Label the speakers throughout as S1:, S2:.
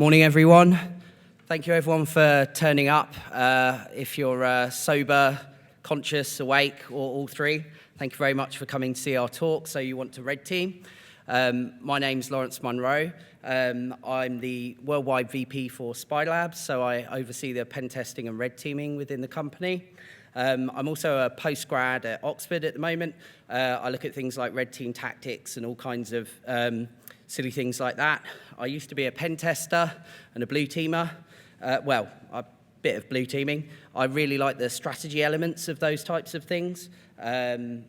S1: Morning, everyone. Thank you, everyone, for turning up. If you're sober, conscious, awake, or all three, thank you very much for coming to see our talk. So you want to red team. My name's Lorentzen Munro. I'm the worldwide VP for Spider Labs, so I oversee the pen testing and red teaming within the company. I'm also a postgrad at Oxford at the moment. I look at things like red team tactics and all kinds of silly things like that. I used to be a pen tester and a blue teamer. A bit of blue teaming. I really like the strategy elements of those types of things. I'm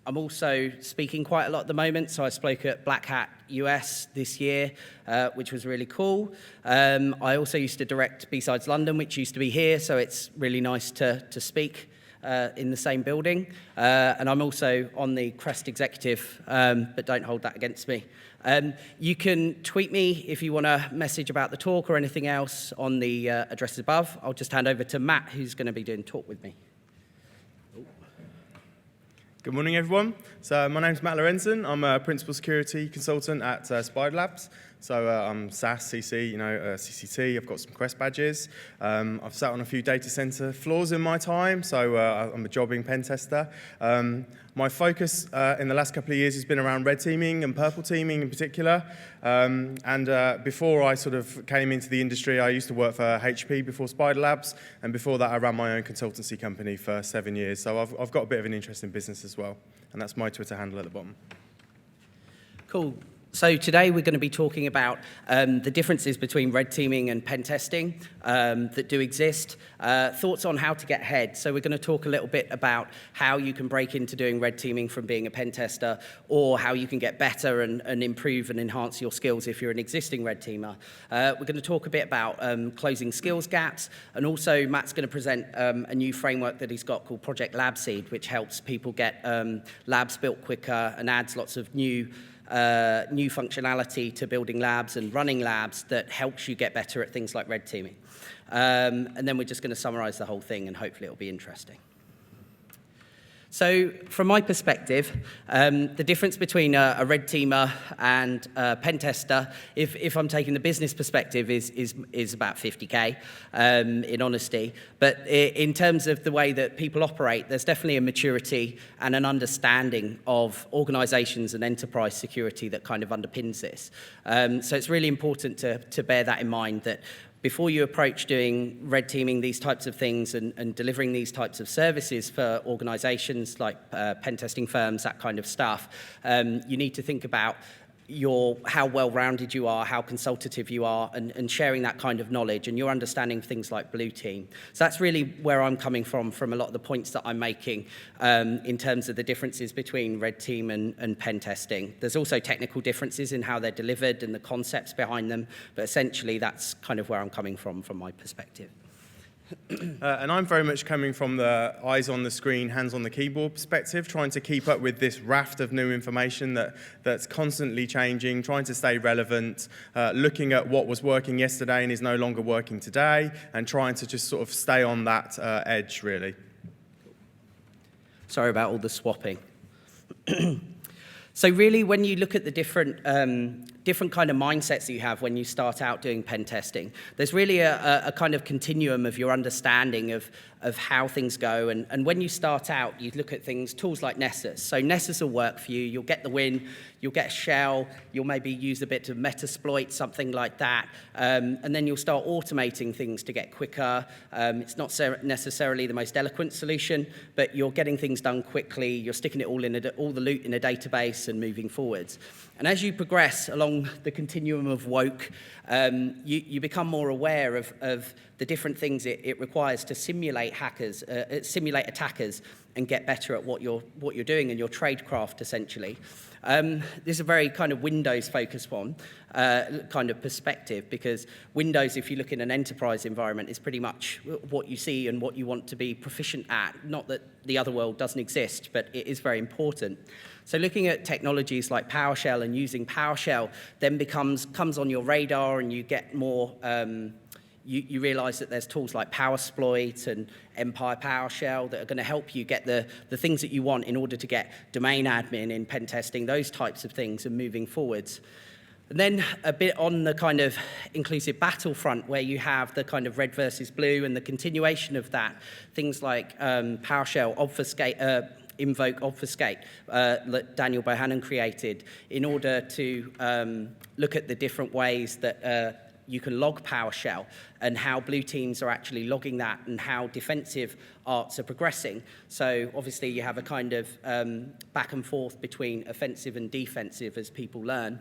S1: also speaking quite a lot at the moment, so I spoke at Black Hat US this year, which was really cool. I also used to direct B-Sides London, which used to be here, so it's really nice to speak in the same building. And I'm also on the Crest executive, but don't hold that against me. You can tweet me if you want to message about the talk or anything else on the address above. I'll just hand over to Matt, who's going to be doing talk with me.
S2: Good morning, everyone. So my name's Matt Lorentzen. I'm a principal security consultant at Spider Labs. So I'm SAS, CC, CCT. I've got some Quest badges. I've sat on a few data center floors in my time, so I'm a jobbing pen tester. My focus in the last couple of years has been around red teaming and purple teaming in particular. Before I sort of came into the industry, I used to work for HP before Spider Labs, and before that I ran my own consultancy company for 7 years. So I've got a bit of an interest in business as well, and that's my Twitter handle at the bottom.
S1: Cool. So today we're going to be talking about the differences between red teaming and pen testing that do exist, thoughts on how to get ahead. So we're going to talk a little bit about how you can break into doing red teaming from being a pen tester, or how you can get better and improve and enhance your skills if you're an existing red teamer. We're going to talk a bit about closing skills gaps, and also Matt's going to present a new framework that he's got called Project Lab Seed, which helps people get labs built quicker and adds lots of new functionality to building labs and running labs that helps you get better at things like red teaming. And then we're just going to summarize the whole thing, and hopefully it'll be interesting. So from my perspective, the difference between a red teamer and a pen tester, if I'm taking the business perspective, is about 50K, in honesty. But in terms of the way that people operate, there's definitely a maturity and an understanding of organizations and enterprise security that kind of underpins this. So it's really important to bear that in mind, that before you approach doing red teaming, these types of things, and delivering these types of services for organizations like pen testing firms, that kind of stuff, you need to think about how well-rounded you are, how consultative you are, and sharing that kind of knowledge, and your understanding of things like blue team. So that's really where I'm coming from a lot of the points that I'm making in terms of the differences between red team and pen testing. There's also technical differences in how they're delivered and the concepts behind them, but essentially that's kind of where I'm coming from my perspective.
S2: And I'm very much coming from the eyes on the screen, hands on the keyboard perspective, trying to keep up with this raft of new information that's constantly changing, trying to stay relevant, looking at what was working yesterday and is no longer working today, and trying to just sort of stay on that edge, really.
S1: Sorry about all the swapping. So really, when you look at the different kind of mindsets that you have when you start out doing pen testing, there's really a kind of continuum of your understanding of how things go. And when you start out, you look at tools like Nessus. So Nessus will work for you. You'll get the win. You'll get a shell. You'll maybe use a bit of Metasploit, something like that. And then you'll start automating things to get quicker. It's not necessarily the most eloquent solution, but you're getting things done quickly. You're sticking it all the loot in a database and moving forwards. And as you progress along the continuum of woke, you become more aware of the different things it requires to simulate attackers, and get better at what you're doing and your tradecraft, essentially. This is a very kind of Windows-focused one, kind of perspective, because Windows, if you look in an enterprise environment, is pretty much what you see and what you want to be proficient at. Not that the other world doesn't exist, but it is very important. So looking at technologies like PowerShell and using PowerShell then comes on your radar, and you get more you realize that there's tools like Powersploit and Empire PowerShell that are going to help you get the things that you want in order to get domain admin in pen testing, those types of things, and moving forwards. And then a bit on the kind of inclusive battlefront, where you have the kind of red versus blue and the continuation of that, things like PowerShell, obfuscate, invoke, obfuscate, that Daniel Bohannon created in order to look at the different ways that you can log PowerShell and how blue teams are actually logging that and how defensive arts are progressing. So obviously you have a kind of back and forth between offensive and defensive as people learn.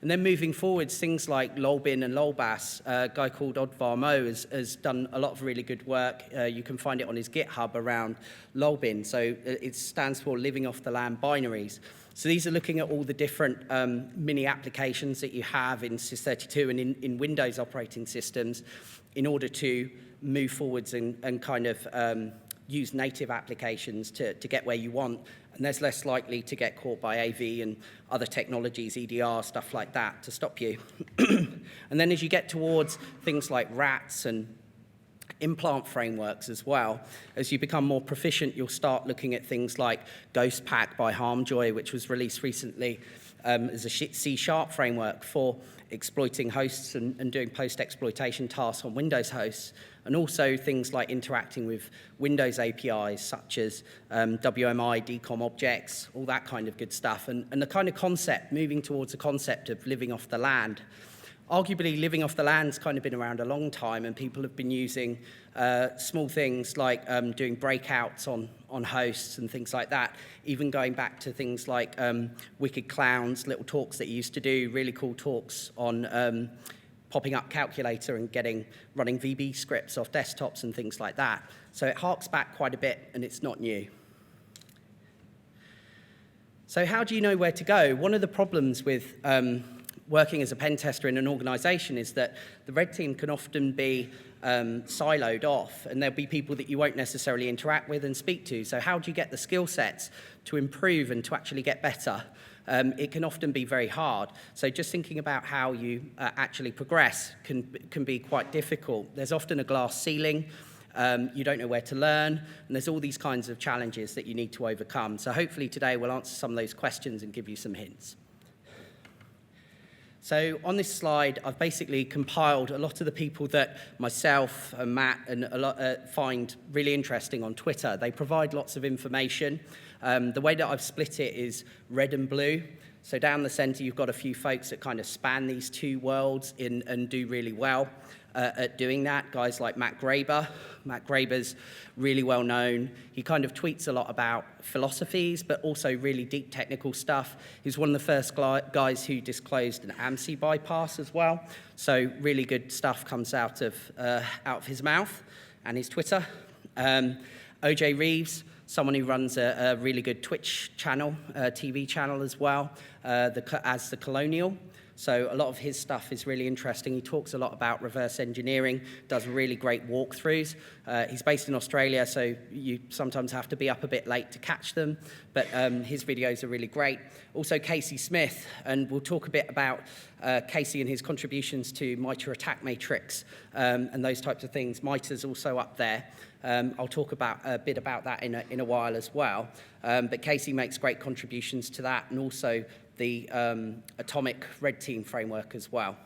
S1: And then moving forwards, things like Lolbin and Lolbas, a guy called Odvar Mo has done a lot of really good work. You can find it on his GitHub around Lolbin. So it stands for Living Off the Land Binaries. So these are looking at all the different mini applications that you have in Sys32 and in Windows operating systems in order to move forwards and kind of use native applications to get where you want. And there's less likely to get caught by AV and other technologies, EDR, stuff like that, to stop you. And then as you get towards things like RATs and implant frameworks as well, as you become more proficient, you'll start looking at things like GhostPack by Harmjoy, which was released recently as a C# framework for exploiting hosts and doing post-exploitation tasks on Windows hosts, and also things like interacting with Windows APIs such as WMI, DCOM objects, all that kind of good stuff, and the kind of concept, moving towards the concept of living off the land. Arguably, living off the land's kind of been around a long time, and people have been using small things like doing breakouts on hosts and things like that, even going back to things like Wicked Clowns, little talks that you used to do, really cool talks on popping up calculator and running VB scripts off desktops and things like that. So it harks back quite a bit, and it's not new. So how do you know where to go? One of the problems with working as a pen tester in an organization is that the red team can often be siloed off, and there'll be people that you won't necessarily interact with and speak to. So how do you get the skill sets to improve and to actually get better? It can often be very hard. So just thinking about how you actually progress can be quite difficult. There's often a glass ceiling. You don't know where to learn, and there's all these kinds of challenges that you need to overcome. So hopefully today we'll answer some of those questions and give you some hints. So on this slide, I've basically compiled a lot of the people that myself and Matt and a lot find really interesting on Twitter. They provide lots of information. The way that I've split it is red and blue. So down the center, you've got a few folks that kind of span these two worlds and do really well at doing that. Guys like Matt Graeber. Matt Graeber's really well known. He kind of tweets a lot about philosophies, but also really deep technical stuff. He's one of the first guys who disclosed an AMSI bypass as well. So really good stuff comes out of his mouth and his Twitter. OJ Reeves, someone who runs a really good Twitch channel, TV channel as well, as the Colonial. So a lot of his stuff is really interesting. He talks a lot about reverse engineering, does really great walkthroughs. He's based in Australia, so you sometimes have to be up a bit late to catch them, but his videos are really great. Also Casey Smith, and we'll talk a bit about Casey and his contributions to MITRE attack matrix and those types of things. MITRE's also up there. I'll talk about a bit about that in a while as well. But Casey makes great contributions to that, and also the atomic red team framework as well.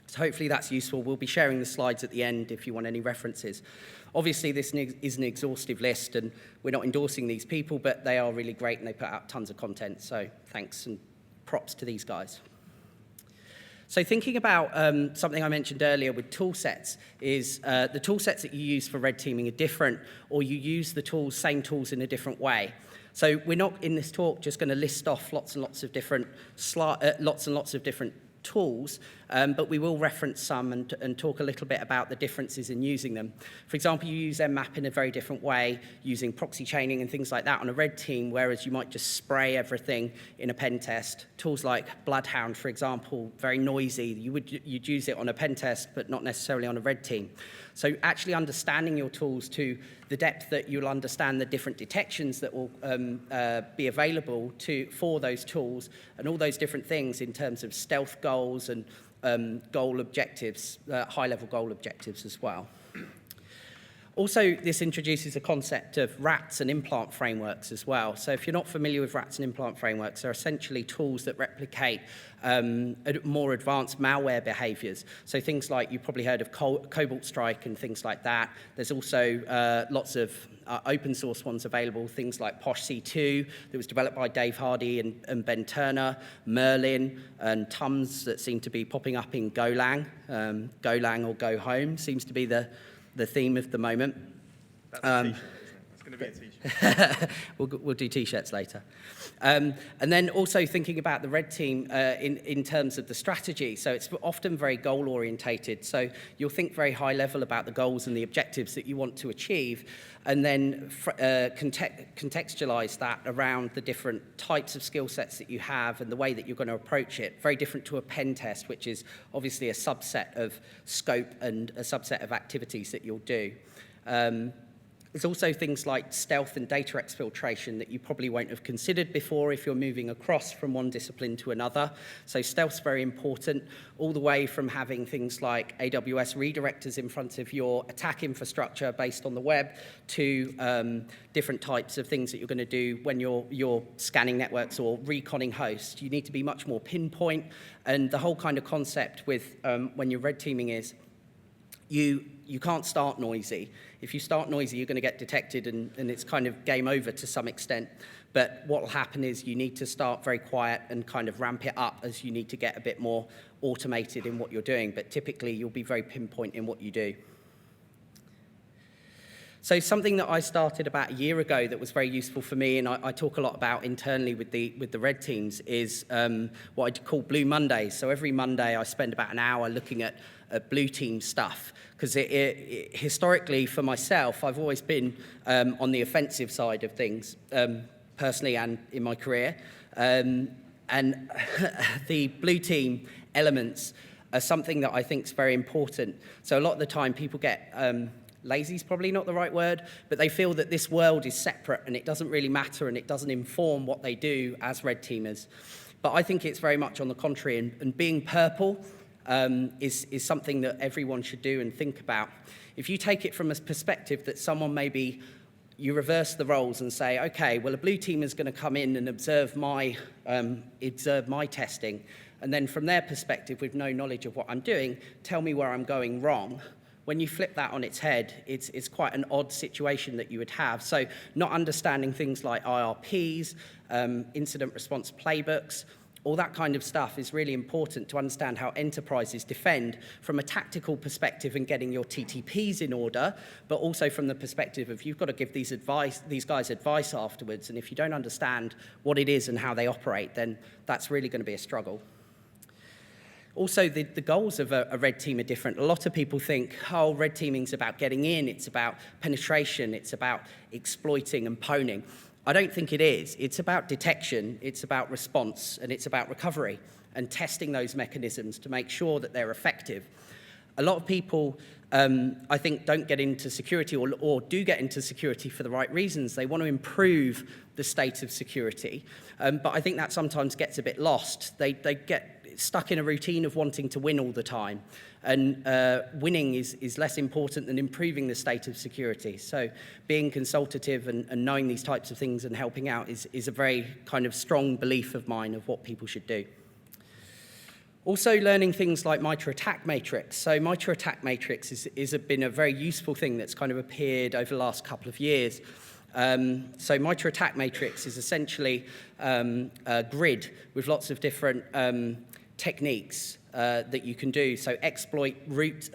S1: So hopefully that's useful. We'll be sharing the slides at the end if you want any references. Obviously, this is an exhaustive list, and we're not endorsing these people, but they are really great, and they put out tons of content. So thanks and props to these guys. So thinking about something I mentioned earlier with tool sets is the tool sets that you use for red teaming are different, or you use the same tools in a different way. So we're not in this talk just going to list off lots and lots of different tools, but we will reference some and talk a little bit about the differences in using them. For example, you use mmap in a very different way, using proxy chaining and things like that on a red team, whereas you might just spray everything in a pen test. Tools like Bloodhound, for example, very noisy. You'd use it on a pen test, but not necessarily on a red team. So actually understanding your tools to the depth that you'll understand the different detections that will be available for those tools and all those different things in terms of stealth goals and goal objectives, high-level goal objectives as well. Also, this introduces a concept of RATs and implant frameworks as well. So if you're not familiar with RATs and implant frameworks, they're essentially tools that replicate more advanced malware behaviors. So things like, you've probably heard of Cobalt Strike and things like that. There's also lots of open source ones available, things like POSH-C2 that was developed by Dave Hardy and Ben Turner, Merlin and Tums that seem to be popping up in Golang. Golang or Go Home seems to be the theme of the moment.
S2: That's a t-shirt, isn't it? It's going to be a t-shirt.
S1: We'll do t-shirts later. And then also thinking about the red team in terms of the strategy. So it's often very goal orientated. So you'll think very high level about the goals and the objectives that you want to achieve, and then contextualize that around the different types of skill sets that you have and the way that you're going to approach it. Very different to a pen test, which is obviously a subset of scope and a subset of activities that you'll do. There's also things like stealth and data exfiltration that you probably won't have considered before if you're moving across from one discipline to another. So stealth's very important, all the way from having things like AWS redirectors in front of your attack infrastructure based on the web to different types of things that you're going to do when you're scanning networks or reconning hosts. You need to be much more pinpoint, and the whole kind of concept with when you're red teaming is you can't start noisy. If you start noisy, you're going to get detected, and it's kind of game over to some extent. But what will happen is you need to start very quiet and kind of ramp it up as you need to get a bit more automated in what you're doing. But typically, you'll be very pinpoint in what you do. So something that I started about a year ago that was very useful for me, and I talk a lot about internally with the red teams, is what I call Blue Mondays. So every Monday I spend about an hour looking at blue team stuff, because historically for myself, I've always been on the offensive side of things, personally and in my career. And the blue team elements are something that I think is very important. So a lot of the time people get... lazy is probably not the right word, but they feel that this world is separate and it doesn't really matter and it doesn't inform what they do as red teamers. But I think it's very much on the contrary, and being purple is something that everyone should do and think about. If you take it from a perspective that someone maybe, you reverse the roles and say, okay, well, a blue teamer is going to come in and observe my testing, and then from their perspective, with no knowledge of what I'm doing, tell me where I'm going wrong. When you flip that on its head, it's quite an odd situation that you would have. So not understanding things like IRPs, incident response playbooks, all that kind of stuff is really important to understand how enterprises defend from a tactical perspective and getting your TTPs in order, but also from the perspective of you've got to give these guys advice afterwards, and if you don't understand what it is and how they operate, then that's really going to be a struggle. Also, the goals of a red team are different. A lot of people think, oh, red teaming's about getting in, it's about penetration, it's about exploiting and pwning. I don't think it is. It's about detection, it's about response, and it's about recovery and testing those mechanisms to make sure that they're effective. A lot of people, I think, don't get into security or do get into security for the right reasons. They want to improve the state of security, but I think that sometimes gets a bit lost. They get stuck in a routine of wanting to win all the time. And winning is less important than improving the state of security. So being consultative and knowing these types of things and helping out is a very kind of strong belief of mine of what people should do. Also learning things like MITRE ATT&CK matrix. So MITRE ATT&CK matrix has been a very useful thing that's kind of appeared over the last couple of years. So MITRE ATT&CK matrix is essentially a grid with lots of different techniques that you can do. So exploit route,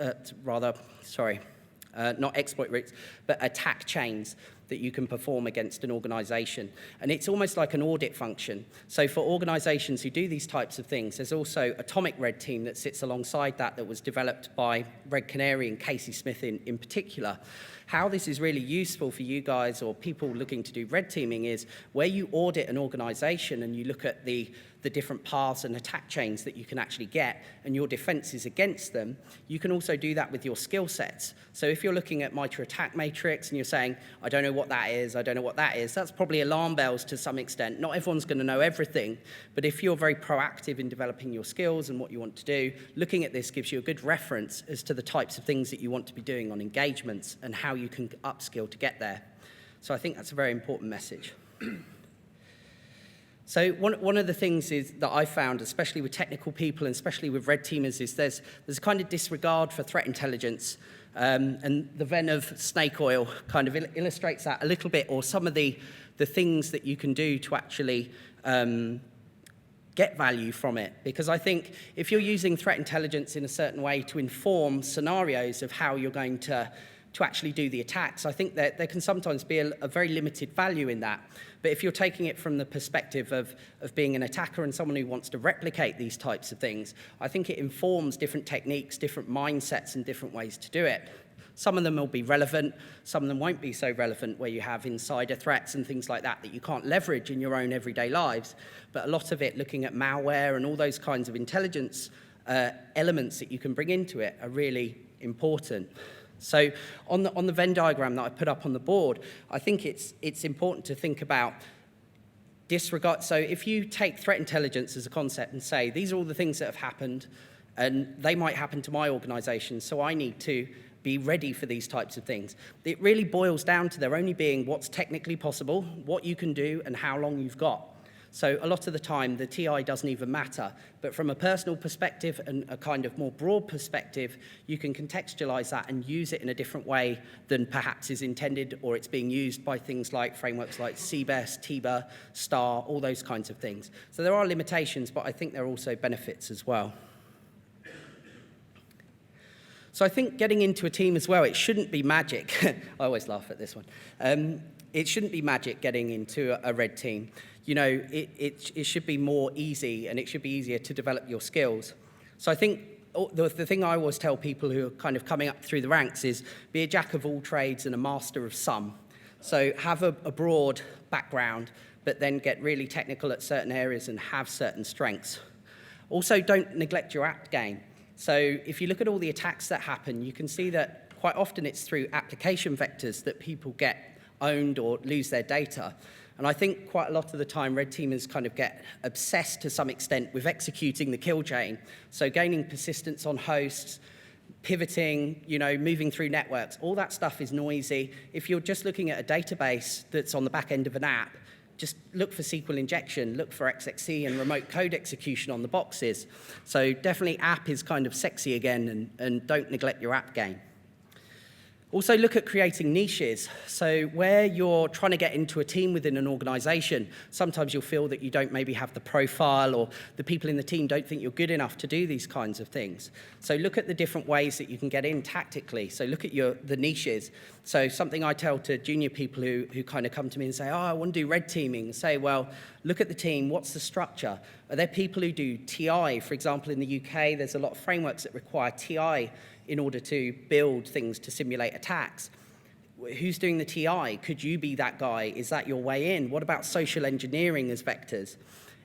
S1: not exploit routes, but attack chains that you can perform against an organization. And it's almost like an audit function. So for organizations who do these types of things, there's also Atomic Red Team that sits alongside that was developed by Red Canary and Casey Smith in particular. How this is really useful for you guys or people looking to do red teaming is where you audit an organization and you look at the the different paths and attack chains that you can actually get and your defenses against them, you can also do that with your skill sets. So if you're looking at MITRE attack matrix and you're saying, I don't know what that is, I don't know what that is, that's probably alarm bells to some extent. Not everyone's going to know everything, but if you're very proactive in developing your skills and what you want to do, looking at this gives you a good reference as to the types of things that you want to be doing on engagements and how you can upskill to get there. So I think that's a very important message. So one of the things is that I found, especially with technical people and especially with red teamers, is there's a kind of disregard for threat intelligence. And the Venn of snake oil kind of illustrates that a little bit, or some of the things that you can do to actually get value from it. Because I think if you're using threat intelligence in a certain way to inform scenarios of how you're going to actually do the attacks, I think that there can sometimes be a very limited value in that. But if you're taking it from the perspective of being an attacker and someone who wants to replicate these types of things, I think it informs different techniques, different mindsets, and different ways to do it. Some of them will be relevant, some of them won't be so relevant, where you have insider threats and things like that you can't leverage in your own everyday lives. But a lot of it, looking at malware and all those kinds of intelligence elements that you can bring into it, are really important. So on the Venn diagram that I put up on the board, I think it's important to think about disregard. So if you take threat intelligence as a concept and say, these are all the things that have happened, and they might happen to my organization, so I need to be ready for these types of things. It really boils down to there only being what's technically possible, what you can do, and how long you've got. So a lot of the time, the TI doesn't even matter. But from a personal perspective and a kind of more broad perspective, you can contextualize that and use it in a different way than perhaps is intended, or it's being used by things like frameworks like CBEST, TIBA, STAR, all those kinds of things. So there are limitations, but I think there are also benefits as well. So I think getting into a team as well, it shouldn't be magic. I always laugh at this one. It shouldn't be magic getting into a red team. You know, it should be more easy, and it should be easier to develop your skills. So I think the thing I always tell people who are kind of coming up through the ranks is be a jack of all trades and a master of some. So have a broad background, but then get really technical at certain areas and have certain strengths. Also, don't neglect your apt game. So if you look at all the attacks that happen, you can see that quite often it's through application vectors that people get owned or lose their data. And I think quite a lot of the time, red teamers kind of get obsessed to some extent with executing the kill chain. So gaining persistence on hosts, pivoting, you know, moving through networks, all that stuff is noisy. If you're just looking at a database that's on the back end of an app, just look for SQL injection, look for XXC and remote code execution on the boxes. So definitely app is kind of sexy again, and don't neglect your app game. Also look at creating niches. So where you're trying to get into a team within an organization, sometimes you'll feel that you don't maybe have the profile, or the people in the team don't think you're good enough to do these kinds of things. So look at the different ways that you can get in tactically. So look at the niches. So something I tell to junior people who kind of come to me and say, oh, I want to do red teaming. Say, well, look at the team. What's the structure? Are there people who do TI? For example, in the UK, there's a lot of frameworks that require TI in order to build things to simulate attacks. Who's doing the TI? Could you be that guy? Is that your way in? What about social engineering as vectors?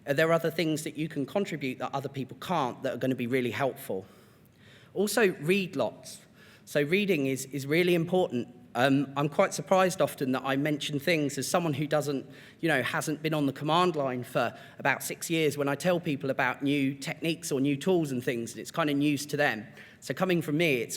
S1: Are there other things that you can contribute that other people can't that are going to be really helpful? Also, read lots. So reading is really important. I'm quite surprised often that I mention things as someone who hasn't been on the command line for about 6 years, when I tell people about new techniques or new tools and things, and it's kind of news to them. So coming from me, it's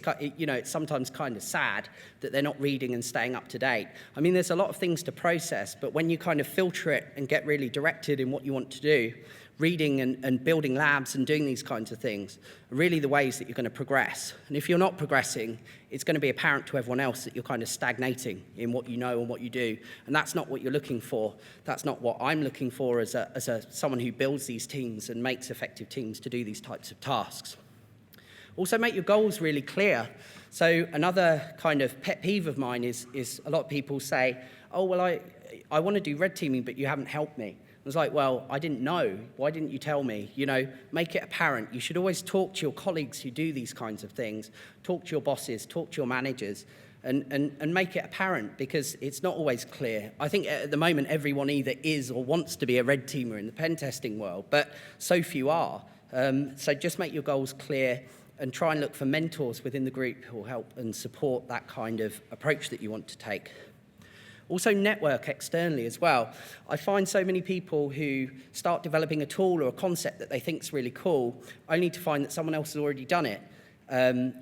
S1: sometimes kind of sad that they're not reading and staying up to date. I mean, there's a lot of things to process, but when you kind of filter it and get really directed in what you want to do, reading and building labs and doing these kinds of things are really the ways that you're going to progress. And if you're not progressing, it's going to be apparent to everyone else that you're kind of stagnating in what you know and what you do. And that's not what you're looking for. That's not what I'm looking for as someone who builds these teams and makes effective teams to do these types of tasks. Also, make your goals really clear. So another kind of pet peeve of mine is a lot of people say, oh, well, I want to do red teaming, but you haven't helped me. was like, well, I didn't know. Why didn't you tell me? You know, make it apparent. You should always talk to your colleagues who do these kinds of things. Talk to your bosses, talk to your managers, and make it apparent, because it's not always clear. I think at the moment everyone either is or wants to be a red teamer in the pen testing world, but so few are. So just make your goals clear and try and look for mentors within the group who will help and support that kind of approach that you want to take. Also network externally as well. I find so many people who start developing a tool or a concept that they think is really cool, only to find that someone else has already done it,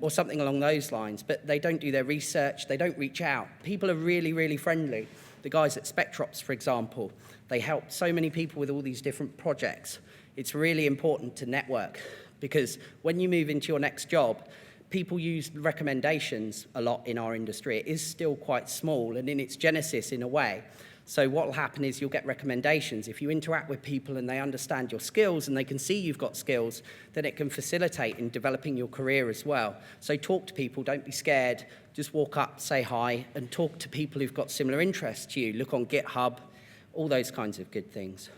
S1: or something along those lines, but they don't do their research, they don't reach out. People are really, really friendly. The guys at Spectrops, for example, they help so many people with all these different projects. It's really important to network, because when you move into your next job, people use recommendations a lot in our industry. It is still quite small and in its genesis in a way. So what will happen is you'll get recommendations. If you interact with people and they understand your skills and they can see you've got skills, then it can facilitate in developing your career as well. So talk to people, don't be scared. Just walk up, say hi, and talk to people who've got similar interests to you. Look on GitHub, all those kinds of good things.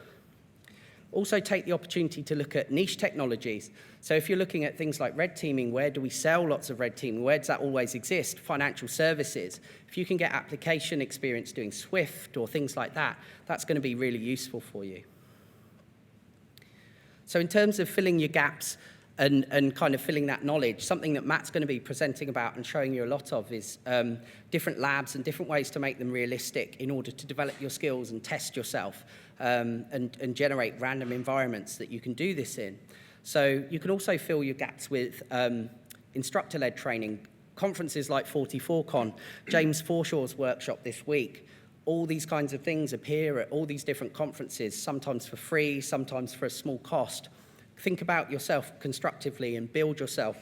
S1: Also take the opportunity to look at niche technologies. So if you're looking at things like red teaming, where do we sell lots of red teaming? Where does that always exist? Financial services. If you can get application experience doing Swift or things like that, that's going to be really useful for you. So in terms of filling your gaps and kind of filling that knowledge, something that Matt's going to be presenting about and showing you a lot of is different labs and different ways to make them realistic in order to develop your skills and test yourself. And generate random environments that you can do this in. So you can also fill your gaps with instructor-led training, conferences like 44Con, James Forshaw's workshop this week. All these kinds of things appear at all these different conferences, sometimes for free, sometimes for a small cost. Think about yourself constructively and build yourself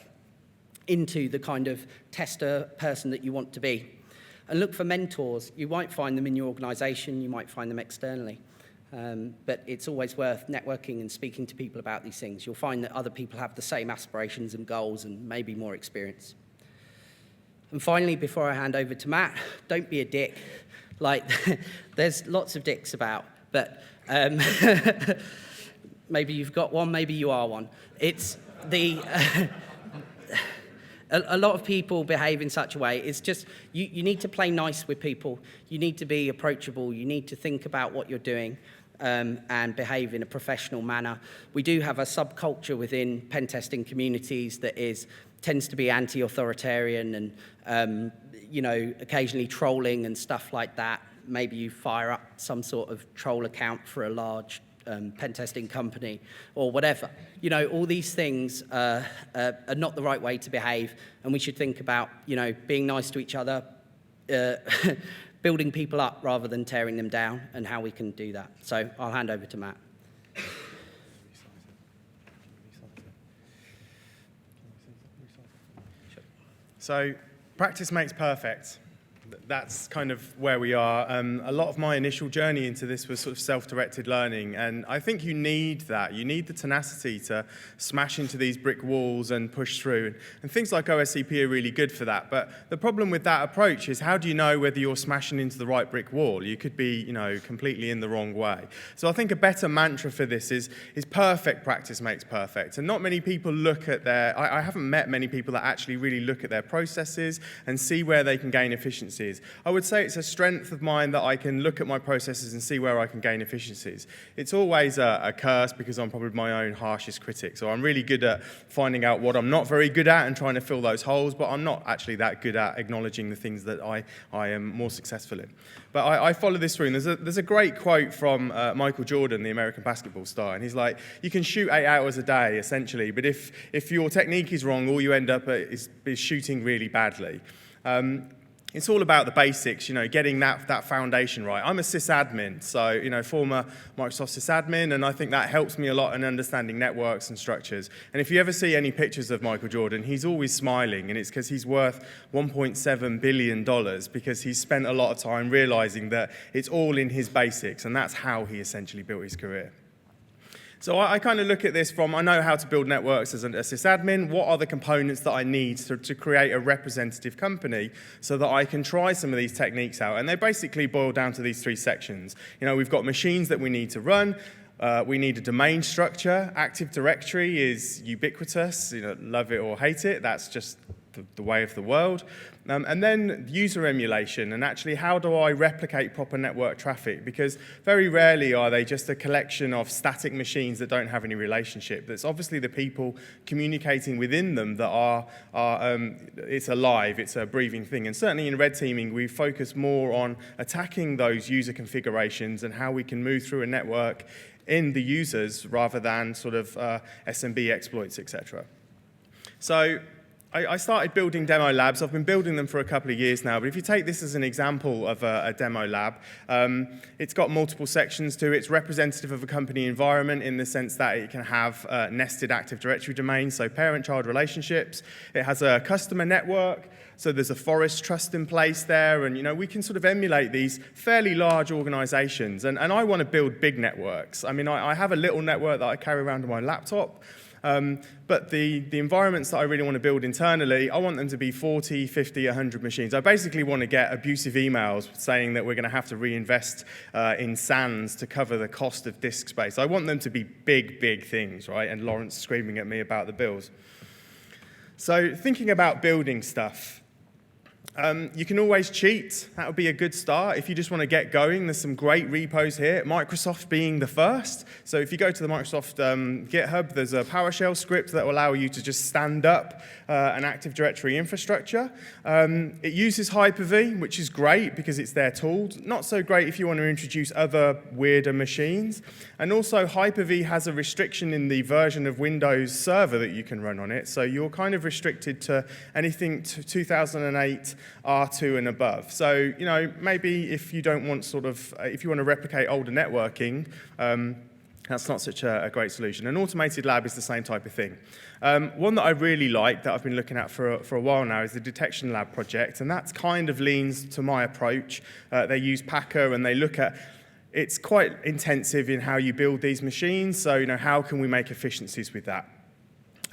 S1: into the kind of tester person that you want to be. And look for mentors. You might find them in your organization, you might find them externally. But it's always worth networking and speaking to people about these things. You'll find that other people have the same aspirations and goals and maybe more experience. And finally, before I hand over to Matt, don't be a dick. Like, there's lots of dicks about, but maybe you've got one, maybe you are one. It's the... A lot of people behave in such a way. It's just, you need to play nice with people. You need to be approachable. You need to think about what you're doing and behave in a professional manner. We do have a subculture within pen testing communities that tends to be anti-authoritarian and, occasionally trolling and stuff like that. Maybe you fire up some sort of troll account for a large pen testing company or whatever. All these things are not the right way to behave, and we should think about, being nice to each other, building people up rather than tearing them down, and how we can do that. So I'll hand over to Matt.
S2: So practice makes perfect. That's kind of where we are. A lot of my initial journey into this was sort of self-directed learning, and I think you need that. You need the tenacity to smash into these brick walls and push through, and things like OSCP are really good for that. But the problem with that approach is, how do you know whether you're smashing into the right brick wall? You could be, completely in the wrong way. So I think a better mantra for this is perfect practice makes perfect. And not many people look at I haven't met many people that actually really look at their processes and see where they can gain efficiency. I would say it's a strength of mine that I can look at my processes and see where I can gain efficiencies. It's always a curse because I'm probably my own harshest critic. So I'm really good at finding out what I'm not very good at and trying to fill those holes, but I'm not actually that good at acknowledging the things that I am more successful in. But I follow this through, and there's a great quote from Michael Jordan, the American basketball star, and he's like, you can shoot 8 hours a day, essentially, but if your technique is wrong, all you end up is shooting really badly. It's all about the basics, getting that foundation right. I'm a sysadmin, so, former Microsoft sysadmin, and I think that helps me a lot in understanding networks and structures. And if you ever see any pictures of Michael Jordan, he's always smiling, and it's because he's worth $1.7 billion, because he's spent a lot of time realizing that it's all in his basics, and that's how he essentially built his career. So I kind of look at this from, I know how to build networks as a sysadmin. What are the components that I need to create a representative company so that I can try some of these techniques out? And they basically boil down to these three sections. We've got machines that we need to run. We need a domain structure. Active Directory is ubiquitous. Love it or hate it. That's just the way of the world. And then user emulation, and actually how do I replicate proper network traffic? Because very rarely are they just a collection of static machines that don't have any relationship. That's obviously the people communicating within them that are it's alive, it's a breathing thing. And certainly in red teaming, we focus more on attacking those user configurations and how we can move through a network in the users rather than sort of SMB exploits, etc. So I started building demo labs. I've been building them for a couple of years now, but if you take this as an example of a demo lab, it's got multiple sections to it. It's representative of a company environment in the sense that it can have nested Active Directory domains, so parent-child relationships. It has a customer network, so there's a Fortis trust in place there, and we can sort of emulate these fairly large organizations. And I want to build big networks. I mean, I have a little network that I carry around on my laptop, but the environments that I really want to build internally, I want them to be 40, 50, 100 machines. I basically want to get abusive emails saying that we're going to have to reinvest in SANs to cover the cost of disk space. I want them to be big, big things, right? And Lawrence screaming at me about the bills. So thinking about building stuff. You can always cheat. That would be a good start. If you just want to get going, there's some great repos here. Microsoft being the first. So if you go to the Microsoft GitHub, there's a PowerShell script that will allow you to just stand up an Active Directory infrastructure. It uses Hyper-V, which is great because it's their tool. Not so great if you want to introduce other weirder machines. And also Hyper-V has a restriction in the version of Windows Server that you can run on it. So you're kind of restricted to anything to 2008 R2 and above. So, maybe if you don't want if you want to replicate older networking, that's not such a great solution. An automated lab is the same type of thing. One that I really like that I've been looking at for a while now is the detection lab project, and that kind of leans to my approach. They use Packer and they look at it's quite intensive in how you build these machines, so how can we make efficiencies with that?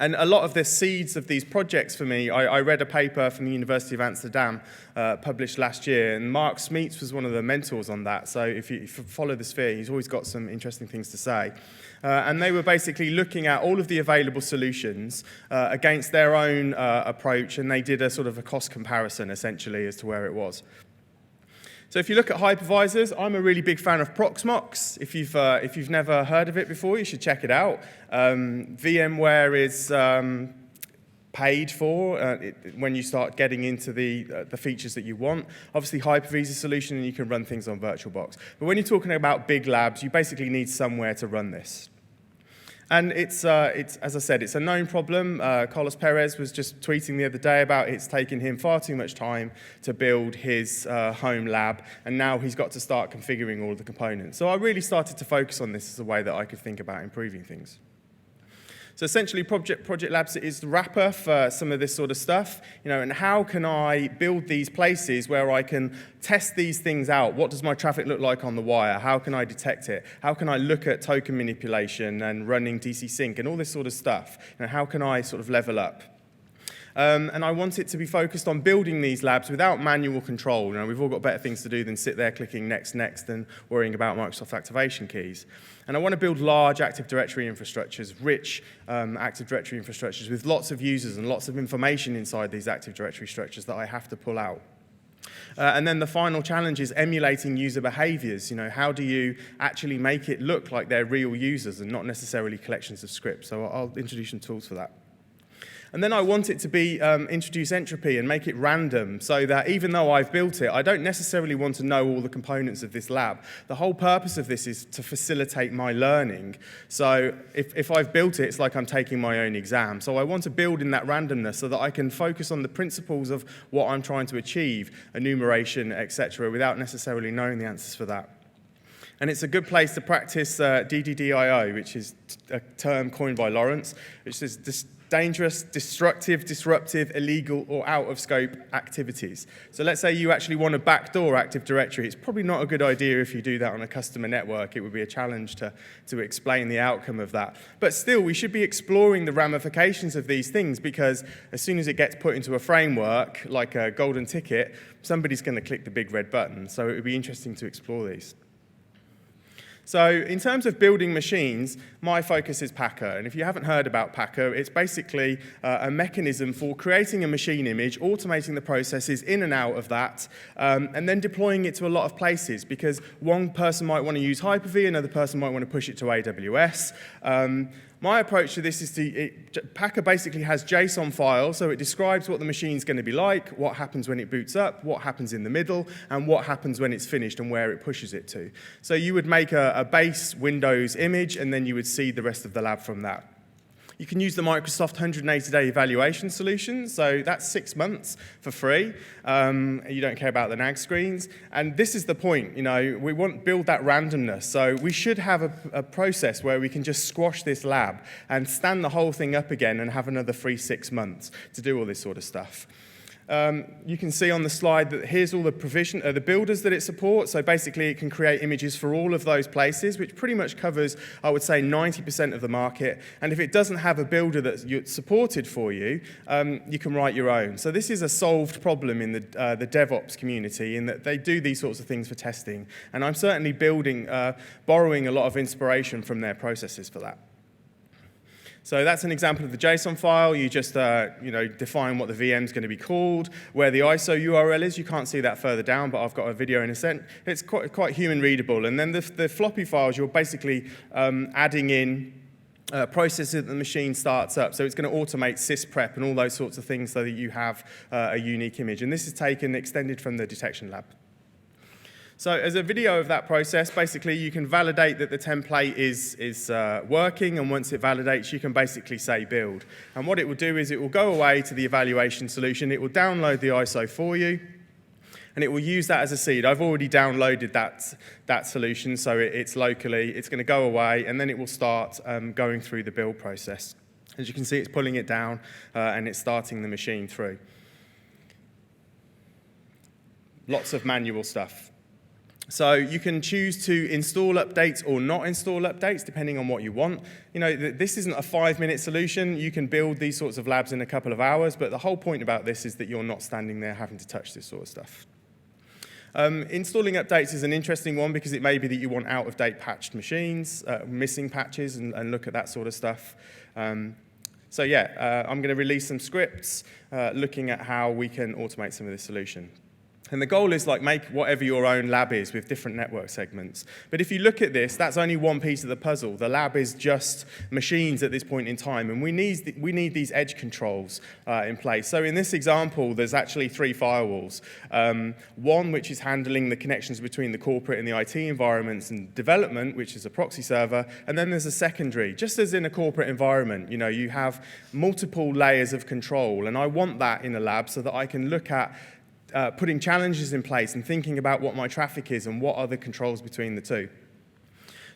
S2: And a lot of the seeds of these projects for me, I read a paper from the University of Amsterdam published last year, and Mark Smeets was one of the mentors on that. So if you follow the sphere, he's always got some interesting things to say. And they were basically looking at all of the available solutions against their own approach, and they did a sort of a cost comparison, essentially, as to where it was. So if you look at hypervisors, I'm a really big fan of Proxmox. If you've never heard of it before, you should check it out. VMware is paid for when you start getting into the features that you want. Obviously, Hyper-V is a solution, and you can run things on VirtualBox. But when you're talking about big labs, you basically need somewhere to run this. And it's as I said, it's a known problem. Carlos Perez was just tweeting the other day about it's taken him far too much time to build his home lab, and now he's got to start configuring all of the components. So I really started to focus on this as a way that I could think about improving things. So essentially, Project Labs is the wrapper for some of this sort of stuff, and how can I build these places where I can test these things out? What does my traffic look like on the wire? How can I detect it? How can I look at token manipulation and running DC sync and all this sort of stuff? How can I sort of level up? And I want it to be focused on building these labs without manual control. We've all got better things to do than sit there clicking next and worrying about Microsoft activation keys. And I want to build large Active Directory infrastructures, rich Active Directory infrastructures with lots of users and lots of information inside these Active Directory structures that I have to pull out. And then the final challenge is emulating user behaviors. How do you actually make it look like they're real users and not necessarily collections of scripts? So I'll introduce some tools for that. And then I want it to be introduce entropy and make it random so that even though I've built it, I don't necessarily want to know all the components of this lab. The whole purpose of this is to facilitate my learning. So if I've built it, it's like I'm taking my own exam. So I want to build in that randomness so that I can focus on the principles of what I'm trying to achieve, enumeration, etc., without necessarily knowing the answers for that. And it's a good place to practice DDDIO, which is a term coined by Lawrence, which is dangerous, destructive, disruptive, illegal, or out-of-scope activities. So let's say you actually want to backdoor Active Directory. It's probably not a good idea if you do that on a customer network. It would be a challenge to explain the outcome of that. But still, we should be exploring the ramifications of these things, because as soon as it gets put into a framework, like a golden ticket, somebody's going to click the big red button. So it would be interesting to explore these. So in terms of building machines, my focus is Packer. And if you haven't heard about Packer, it's basically a mechanism for creating a machine image, automating the processes in and out of that, and then deploying it to a lot of places, because one person might want to use Hyper-V, another person might want to push it to AWS. My approach to this is Packer basically has JSON files, so it describes what the machine's going to be like, what happens when it boots up, what happens in the middle, and what happens when it's finished and where it pushes it to. So you would make a base Windows image, and then you would see the rest of the lab from that. You can use the Microsoft 180-day evaluation solution, so that's 6 months for free. You don't care about the nag screens. And this is the point, we want to build that randomness. So we should have a process where we can just squash this lab and stand the whole thing up again and have another free 6 months to do all this sort of stuff. You can see on the slide that here's all the builders that it supports. So basically, it can create images for all of those places, which pretty much covers, I would say, 90% of the market. And if it doesn't have a builder that's supported for you, you can write your own. So this is a solved problem in the DevOps community, in that they do these sorts of things for testing. And I'm certainly borrowing a lot of inspiration from their processes for that. So that's an example of the JSON file. You just define what the VM is going to be called, where the ISO URL is. You can't see that further down, but I've got a video in a sense. It's quite human readable. And then the floppy files, you're basically adding in processes that the machine starts up. So it's going to automate sysprep and all those sorts of things so that you have a unique image. And this is extended from the detection lab. So as a video of that process, basically you can validate that the template is working, and once it validates, you can basically say build. And what it will do is it will go away to the evaluation solution, it will download the ISO for you, and it will use that as a seed. I've already downloaded that solution, so it's locally, it's going to go away, and then it will start going through the build process. As you can see, it's pulling it down, and it's starting the machine through. Lots of manual stuff. So you can choose to install updates or not install updates, depending on what you want. This isn't a 5-minute solution. You can build these sorts of labs in a couple of hours, but the whole point about this is that you're not standing there having to touch this sort of stuff. Installing updates is an interesting one, because it may be that you want out-of-date patched machines, missing patches, and look at that sort of stuff. I'm going to release some scripts looking at how we can automate some of this solution. And the goal is make whatever your own lab is with different network segments. But if you look at this, that's only one piece of the puzzle. The lab is just machines at this point in time, and we need these edge controls in place. So in this example, there's actually 3 firewalls. One which is handling the connections between the corporate and the IT environments, and development, which is a proxy server, and then there's a secondary. Just as in a corporate environment, you have multiple layers of control, and I want that in a lab so that I can look at putting challenges in place and thinking about what my traffic is and what are the controls between the two.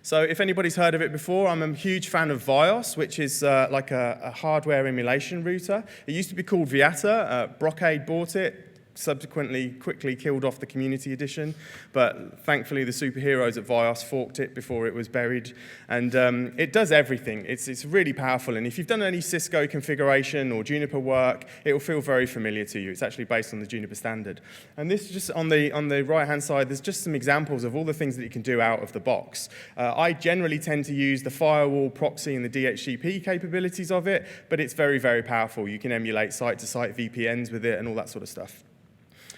S2: So if anybody's heard of it before, I'm a huge fan of Vios, which is like a hardware emulation router. It used to be called Viata. Brocade bought it, subsequently quickly killed off the community edition, but thankfully the superheroes at Vios forked it before it was buried, and it does everything. It's really powerful, and if you've done any Cisco configuration or Juniper work, it will feel very familiar to you. It's actually based on the Juniper standard. And this, just on the right-hand side, there's just some examples of all the things that you can do out of the box. I generally tend to use the firewall, proxy, and the DHCP capabilities of it, but it's very, very powerful. You can emulate site-to-site VPNs with it and all that sort of stuff.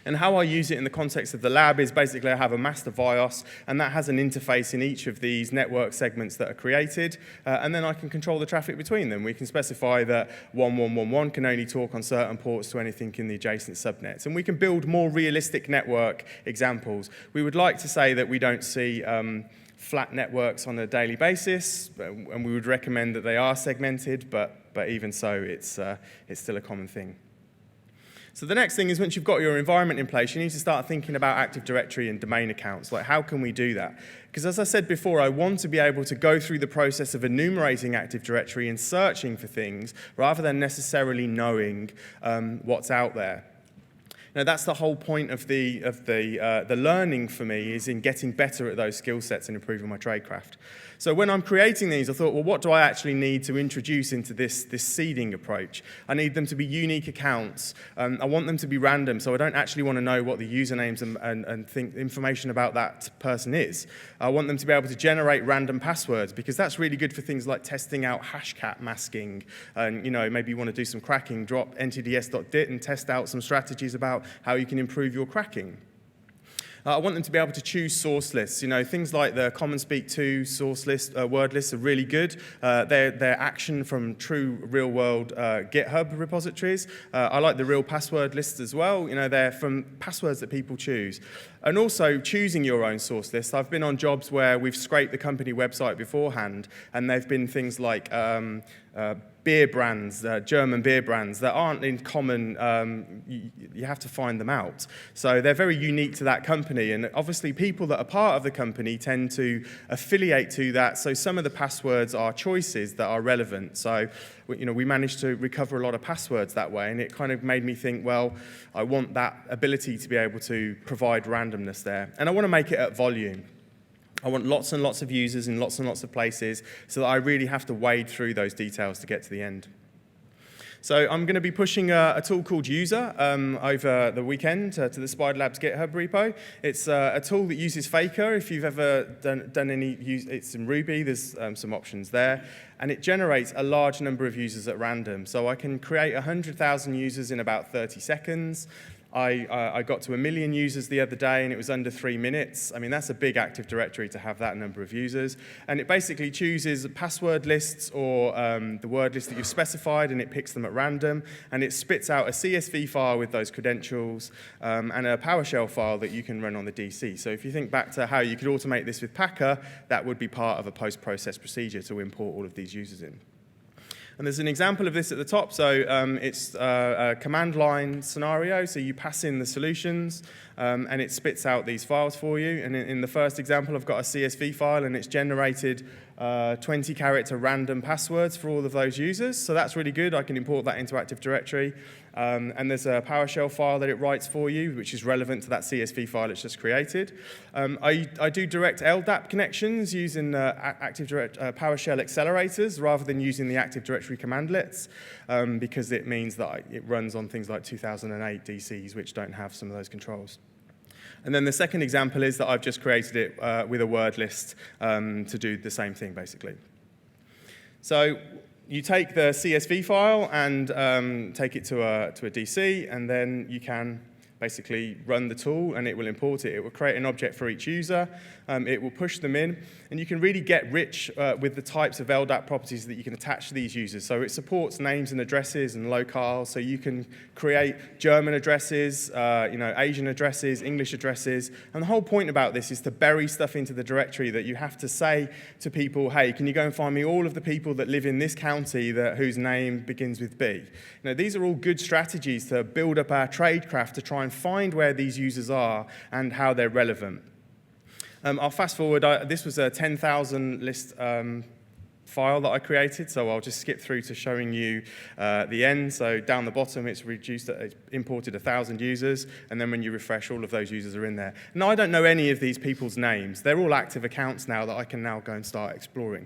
S2: And how I use it in the context of the lab is basically I have a master Vios, and that has an interface in each of these network segments that are created, and then I can control the traffic between them. We can specify that 1111 can only talk on certain ports to anything in the adjacent subnets, and we can build more realistic network examples. We would like to say that we don't see flat networks on a daily basis, and we would recommend that they are segmented, but even so, it's still a common thing. So the next thing is once you've got your environment in place, you need to start thinking about Active Directory and domain accounts. Like, how can we do that? Because as I said before, I want to be able to go through the process of enumerating Active Directory and searching for things rather than necessarily knowing what's out there. Now, that's the whole point of the learning for me, is in getting better at those skill sets and improving my tradecraft. So when I'm creating these, I thought, well, what do I actually need to introduce into this seeding approach? I need them to be unique accounts. I want them to be random, so I don't actually want to know what the usernames and information about that person is. I want them to be able to generate random passwords, because that's really good for things like testing out hashcat masking. And maybe you want to do some cracking, drop ntds.dit and test out some strategies about how you can improve your cracking. I want them to be able to choose source lists. Things like the Common Speak 2 source list, word lists are really good. They're action from true real-world GitHub repositories. I like the real password lists as well. They're from passwords that people choose. And also choosing your own source list. I've been on jobs where we've scraped the company website beforehand, and they've been things like beer brands, German beer brands that aren't in common. You have to find them out. So they're very unique to that company, and obviously people that are part of the company tend to affiliate to that, so some of the passwords are choices that are relevant. So we managed to recover a lot of passwords that way, and it kind of made me think, well, I want that ability to be able to provide randomness there, and I want to make it at volume. I want lots and lots of users in lots and lots of places, so that I really have to wade through those details to get to the end. So I'm going to be pushing a tool called User over the weekend to the Spider Labs GitHub repo. It's a tool that uses Faker. If you've ever done any use, it's in Ruby. There's some options there. And it generates a large number of users at random. So I can create 100,000 users in about 30 seconds. I got to 1 million users the other day, and it was under 3 minutes. I mean, that's a big Active Directory to have that number of users. And it basically chooses password lists or the word list that you've specified, and it picks them at random. And it spits out a CSV file with those credentials and a PowerShell file that you can run on the DC. So if you think back to how you could automate this with Packer, that would be part of a post-process procedure to import all of these users in. And there's an example of this at the top. So it's a command line scenario. So you pass in the solutions, and it spits out these files for you. And in the first example, I've got a CSV file, and it's generated 20-character random passwords for all of those users. So that's really good. I can import that into Active Directory. And there's a PowerShell file that it writes for you, which is relevant to that CSV file it's just created. I do direct LDAP connections using PowerShell accelerators rather than using the Active Directory commandlets, because it means that it runs on things like 2008 DCs, which don't have some of those controls. And then the second example is that I've just created it with a word list to do the same thing, basically. So you take the CSV file and take it to a DC, and then you can basically run the tool, and it will import it. It will create an object for each user. It will push them in, and you can really get rich with the types of LDAP properties that you can attach to these users. So it supports names and addresses and locale, so you can create German addresses, Asian addresses, English addresses. And the whole point about this is to bury stuff into the directory that you have to say to people, hey, can you go and find me all of the people that live in this county whose name begins with B? These are all good strategies to build up our tradecraft to try and find where these users are and how they're relevant. I'll fast forward. This was a 10,000 list file that I created, so I'll just skip through to showing you the end. So down the bottom, it's imported 1,000 users, and then when you refresh, all of those users are in there. Now, I don't know any of these people's names. They're all active accounts now that I can now go and start exploring.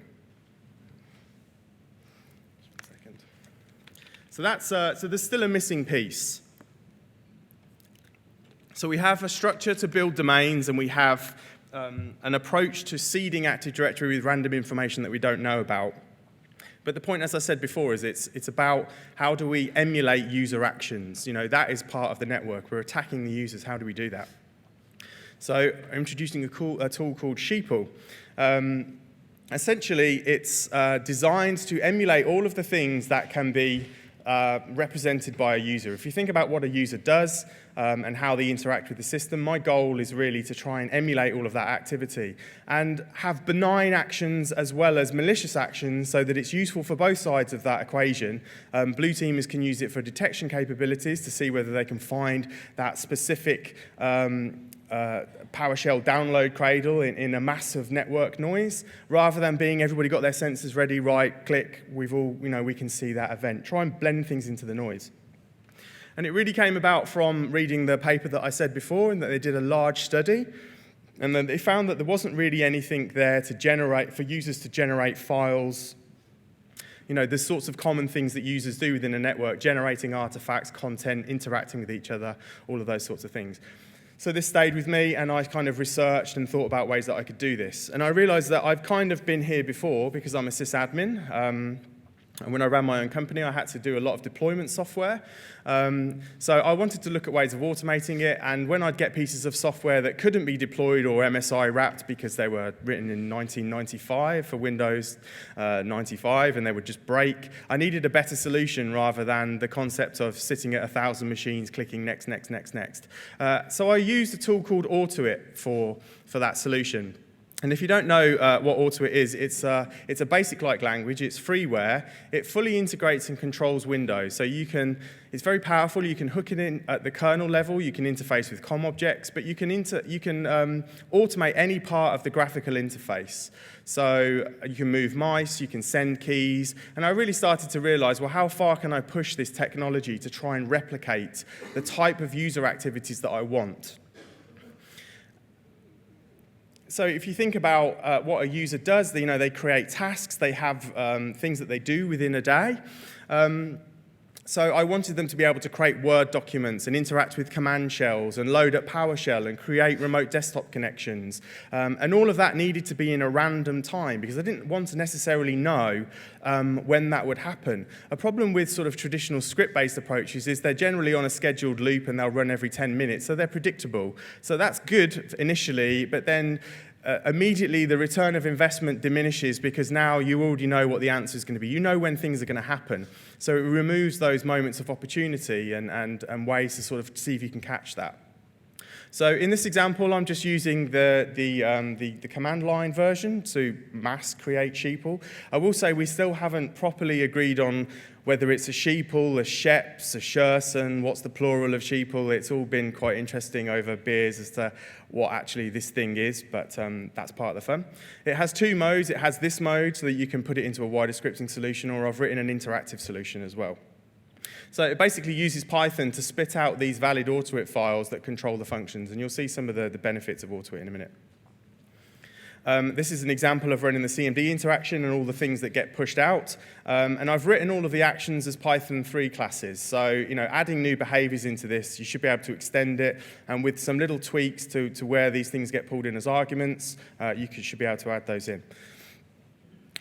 S2: So there's still a missing piece. So we have a structure to build domains, and we have an approach to seeding Active Directory with random information that we don't know about. But the point, as I said before, is it's about how do we emulate user actions. That is part of the network. We're attacking the users. How do we do that? So I'm introducing a tool called Sheeple. Essentially, it's designed to emulate all of the things that can be represented by a user. If you think about what a user does and how they interact with the system, my goal is really to try and emulate all of that activity and have benign actions as well as malicious actions so that it's useful for both sides of that equation. Blue teamers can use it for detection capabilities to see whether they can find that specific PowerShell download cradle in a massive network noise, rather than being everybody got their sensors ready, right, click, we can see that event. Try and blend things into the noise. And it really came about from reading the paper that I said before, and that they did a large study, and then they found that there wasn't really anything there for users to generate files. The sorts of common things that users do within a network, generating artifacts, content, interacting with each other, all of those sorts of things. So this stayed with me, and I kind of researched and thought about ways that I could do this. And I realized that I've kind of been here before because I'm a sysadmin. And when I ran my own company, I had to do a lot of deployment software. So I wanted to look at ways of automating it. And when I'd get pieces of software that couldn't be deployed or MSI wrapped because they were written in 1995 for Windows 95 and they would just break, I needed a better solution rather than the concept of sitting at 1,000 machines clicking next. So I used a tool called Auto-It for that solution. And if you don't know what Auto-It is, it's a basic-like language. It's freeware. It fully integrates and controls Windows. So it's very powerful. You can hook it in at the kernel level. You can interface with COM objects, but you can automate any part of the graphical interface. So you can move mice, you can send keys. And I really started to realize, well, how far can I push this technology to try and replicate the type of user activities that I want? So if you think about what a user does, they create tasks, they have things that they do within a day. So I wanted them to be able to create Word documents and interact with command shells and load up PowerShell and create remote desktop connections. And all of that needed to be in a random time because I didn't want to necessarily know when that would happen. A problem with sort of traditional script-based approaches is they're generally on a scheduled loop and they'll run every 10 minutes, so they're predictable. So that's good initially, but then immediately the return of investment diminishes because now you already know what the answer is going to be. You know when things are going to happen. So it removes those moments of opportunity and ways to sort of see if you can catch that. So in this example, I'm just using the command line version to mass create sheeple. I will say we still haven't properly agreed on whether it's a sheeple, a sheps, a scherson, what's the plural of sheeple. It's all been quite interesting over beers as to what actually this thing is, but that's part of the fun. It has two modes. It has this mode so that you can put it into a wider scripting solution, or I've written an interactive solution as well. So it basically uses Python to spit out these valid Auto-It files that control the functions, and you'll see some of the benefits of Auto-It in a minute. This is an example of running the CMD interaction and all the things that get pushed out. And I've written all of the actions as Python 3 classes. So, adding new behaviors into this, you should be able to extend it. And with some little tweaks to where these things get pulled in as arguments, should be able to add those in.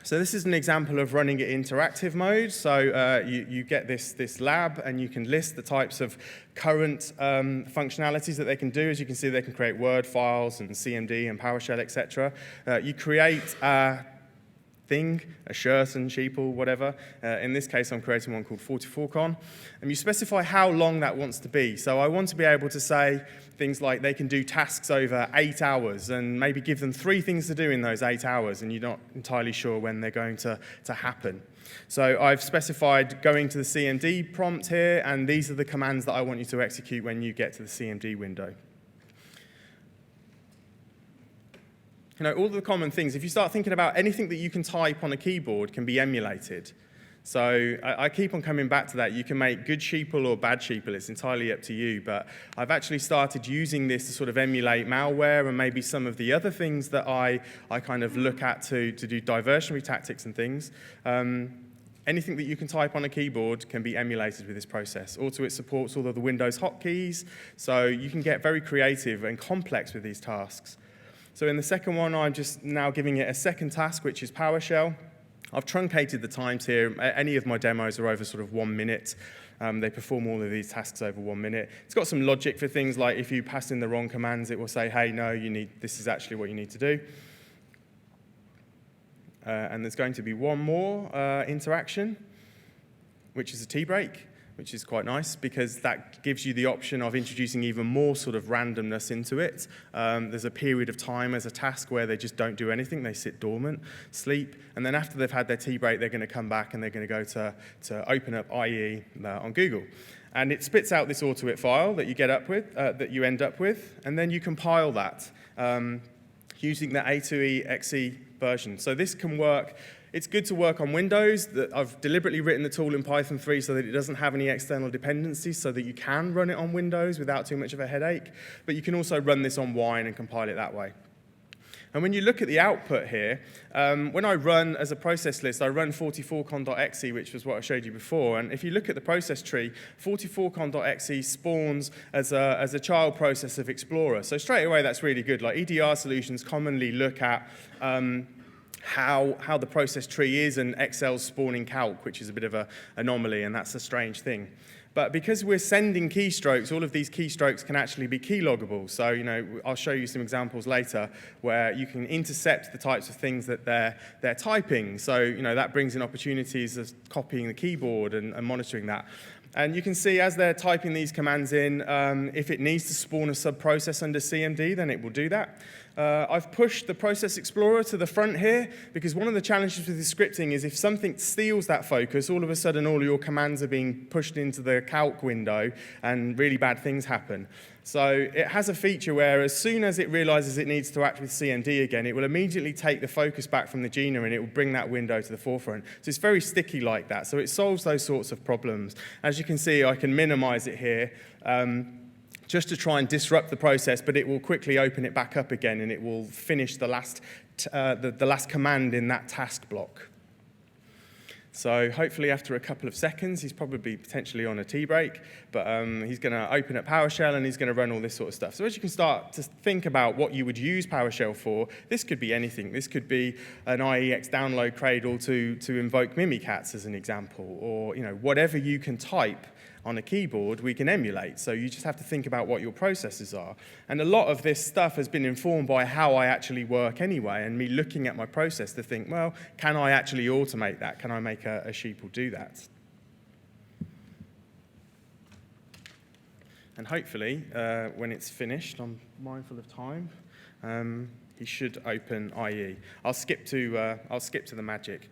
S2: So this is an example of running it interactive mode. So you get this lab, and you can list the types of current functionalities that they can do. As you can see, they can create Word files and CMD and PowerShell, etc. You create a thing, a scherson, sheeple, whatever. In this case, I'm creating one called 44con. And you specify how long that wants to be. So I want to be able to say things like they can do tasks over 8 hours and maybe give them 3 things to do in those 8 hours, and you're not entirely sure when they're going to happen. So I've specified going to the CMD prompt here, and these are the commands that I want you to execute when you get to the CMD window. All the common things, if you start thinking about anything that you can type on a keyboard can be emulated. So I keep on coming back to that. You can make good sheeple or bad sheeple. It's entirely up to you. But I've actually started using this to sort of emulate malware and maybe some of the other things that I kind of look at to do diversionary tactics and things. Anything that you can type on a keyboard can be emulated with this process. Also, it supports all of the Windows hotkeys, so you can get very creative and complex with these tasks. So in the second one, I'm just now giving it a second task, which is PowerShell. I've truncated the times here. Any of my demos are over sort of 1 minute. They perform all of these tasks over 1 minute. It's got some logic for things like if you pass in the wrong commands, it will say, hey, no, this is actually what you need to do. And there's going to be one more interaction, which is a tea break, which is quite nice because that gives you the option of introducing even more sort of randomness into it. There's a period of time as a task where they just don't do anything. They sit dormant, sleep, and then after they've had their tea break, they're going to come back and they're going to go to open up IE on Google. And it spits out this AutoIt file that you get up with, that you end up with, and then you compile that using the A2E.exe version. So this can work. It's good to work on Windows. I've deliberately written the tool in Python 3 so that it doesn't have any external dependencies so that you can run it on Windows without too much of a headache. But you can also run this on Wine and compile it that way. And when you look at the output here, when I run as a process list, I run 44con.exe, which was what I showed you before. And if you look at the process tree, 44con.exe spawns as a child process of Explorer. So straight away, that's really good. Like EDR solutions commonly look at how the process tree is, and Excel's spawning calc, which is a bit of an anomaly, and that's a strange thing. But because we're sending keystrokes, all of these keystrokes can actually be keyloggable. So, I'll show you some examples later where you can intercept the types of things that they're typing. So, that brings in opportunities of copying the keyboard and monitoring that. And you can see as they're typing these commands in, if it needs to spawn a sub-process under CMD, then it will do that. I've pushed the Process Explorer to the front here because one of the challenges with this scripting is if something steals that focus, all of a sudden all of your commands are being pushed into the calc window and really bad things happen. So it has a feature where as soon as it realizes it needs to act with CMD again, it will immediately take the focus back from the GINA and it will bring that window to the forefront. So it's very sticky like that. So it solves those sorts of problems. As you can see, I can minimize it here. Just to try and disrupt the process, but it will quickly open it back up again and it will finish the last command in that task block. So hopefully after a couple of seconds, he's probably potentially on a tea break, but he's going to open up PowerShell and he's going to run all this sort of stuff. So as you can start to think about what you would use PowerShell for, this could be anything. This could be an IEX download cradle to invoke Mimikatz as an example, or whatever you can type on a keyboard, we can emulate. So you just have to think about what your processes are. And a lot of this stuff has been informed by how I actually work anyway, and me looking at my process to think, well, can I actually automate that? Can I make a sheeple do that? And hopefully, when it's finished, I'm mindful of time, he should open IE. I'll skip to the magic.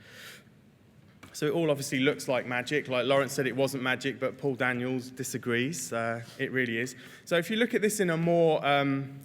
S2: So it all obviously looks like magic. Like Lawrence said, it wasn't magic, but Paul Daniels disagrees. It really is. So if you look at this in a more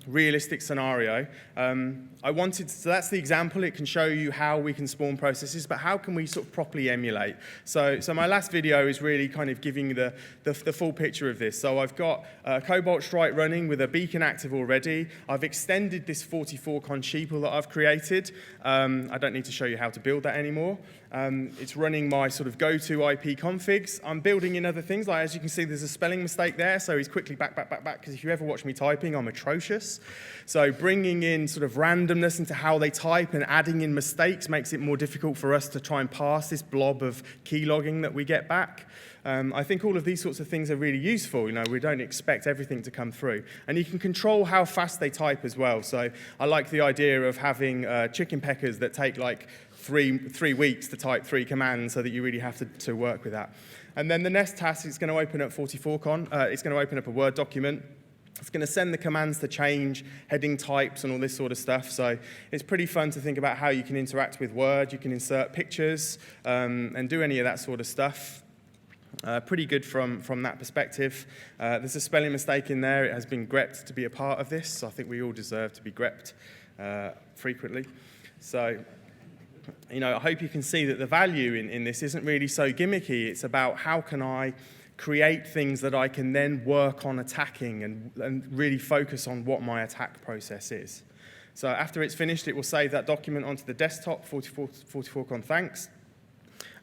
S2: realistic scenario, so that's the example. It can show you how we can spawn processes, but how can we sort of properly emulate? So my last video is really kind of giving you the full picture of this. So I've got Cobalt Strike running with a beacon active already. I've extended this 44con sheeple that I've created. I don't need to show you how to build that anymore. It's running my sort of go-to IP configs. I'm building in other things, like as you can see, there's a spelling mistake there, so he's quickly back, because if you ever watch me typing, I'm atrocious. So bringing in sort of randomness into how they type and adding in mistakes makes it more difficult for us to try and parse this blob of keylogging that we get back. I think all of these sorts of things are really useful. We don't expect everything to come through. And you can control how fast they type as well. So I like the idea of having chicken peckers that take like three weeks to type 3 commands so that you really have to work with that. And then the next task is going to open up 44con. It's going to open up a Word document. It's going to send the commands to change heading types and all this sort of stuff. So it's pretty fun to think about how you can interact with Word. You can insert pictures and do any of that sort of stuff. Pretty good from that perspective. There's a spelling mistake in there. It has been grepped to be a part of this. So I think we all deserve to be grepped frequently. So I hope you can see that the value in this isn't really so gimmicky. It's about how can I create things that I can then work on attacking and really focus on what my attack process is. So after it's finished, it will save that document onto the desktop, 44con thanks.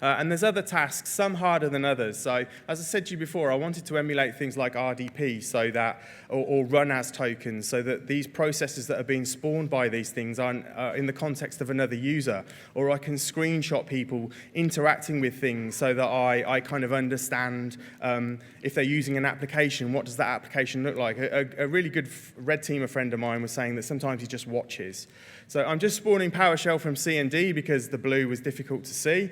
S2: And there's other tasks, some harder than others. So as I said to you before, I wanted to emulate things like RDP so that, or run as tokens, so that these processes that are being spawned by these things are in the context of another user. Or I can screenshot people interacting with things so that I kind of understand if they're using an application, what does that application look like? A really good red teamer friend of mine was saying that sometimes he just watches. So I'm just spawning PowerShell from CMD because the blue was difficult to see.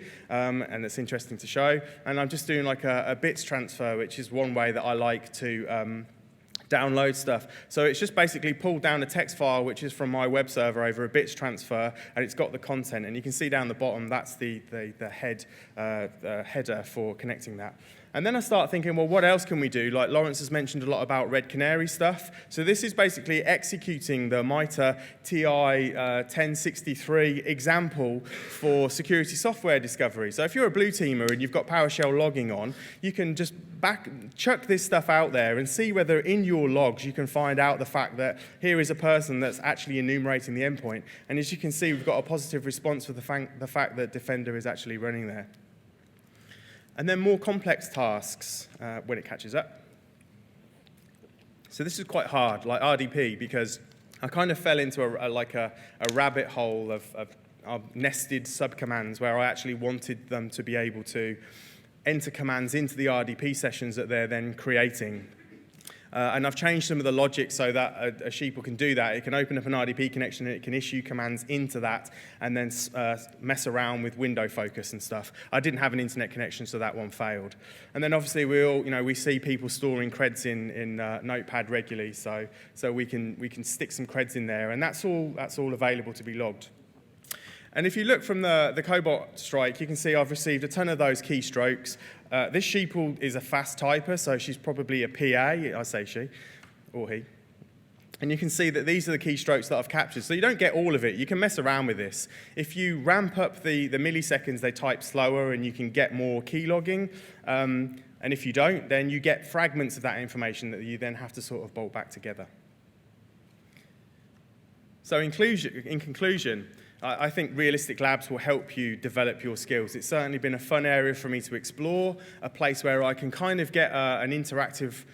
S2: and it's interesting to show. And I'm just doing like a bits transfer, which is one way that I like to download stuff. So it's just basically pulled down a text file, which is from my web server over a bits transfer, and it's got the content. And you can see down the bottom, that's the header for connecting that. And then I start thinking, well, what else can we do? Like Lawrence has mentioned a lot about Red Canary stuff. So this is basically executing the MITRE TI 1063 example for security software discovery. So if you're a blue teamer and you've got PowerShell logging on, you can just chuck this stuff out there and see whether in your logs you can find out the fact that here is a person that's actually enumerating the endpoint. And as you can see, we've got a positive response for the fact that Defender is actually running there. And then more complex tasks when it catches up. So this is quite hard, like RDP, because I kind of fell into a rabbit hole of nested subcommands where I actually wanted them to be able to enter commands into the RDP sessions that they're then creating. And I've changed some of the logic so that a sheeple can do that. It can open up an RDP connection and it can issue commands into that and then mess around with window focus and stuff. I didn't have an internet connection, so that one failed. And then obviously we see people storing creds in Notepad regularly, so we can stick some creds in there, and that's all available to be logged. And if you look from the Cobot strike, you can see I've received a ton of those keystrokes. This sheeple is a fast typer, so she's probably a PA, I say she, or he. And you can see that these are the keystrokes that I've captured. So you don't get all of it. You can mess around with this. If you ramp up the milliseconds, they type slower and you can get more key logging. And if you don't, then you get fragments of that information that you then have to sort of bolt back together. So in conclusion, I think realistic labs will help you develop your skills. It's certainly been a fun area for me to explore, a place where I can kind of get an interactive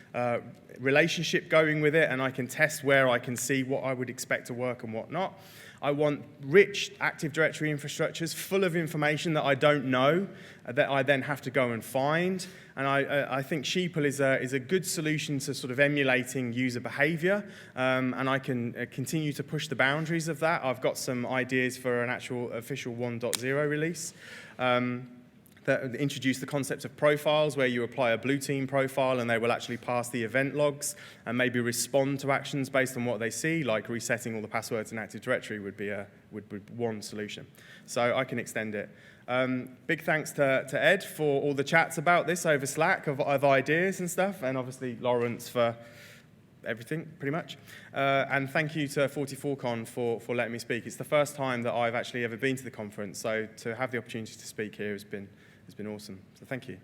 S2: relationship going with it, and I can test where I can see what I would expect to work and what not. I want rich Active Directory infrastructures full of information that I don't know, that I then have to go and find. And I think Sheeple is a good solution to sort of emulating user behavior, and I can continue to push the boundaries of that. I've got some ideas for an actual official 1.0 release. That introduce the concept of profiles, where you apply a blue team profile and they will actually pass the event logs and maybe respond to actions based on what they see, like resetting all the passwords in Active Directory would be one solution. So I can extend it. Big thanks to Ed for all the chats about this over Slack of ideas and stuff, and obviously Lawrence for everything, pretty much. And thank you to 44Con for letting me speak. It's the first time that I've actually ever been to the conference, so to have the opportunity to speak here has been awesome. So thank you.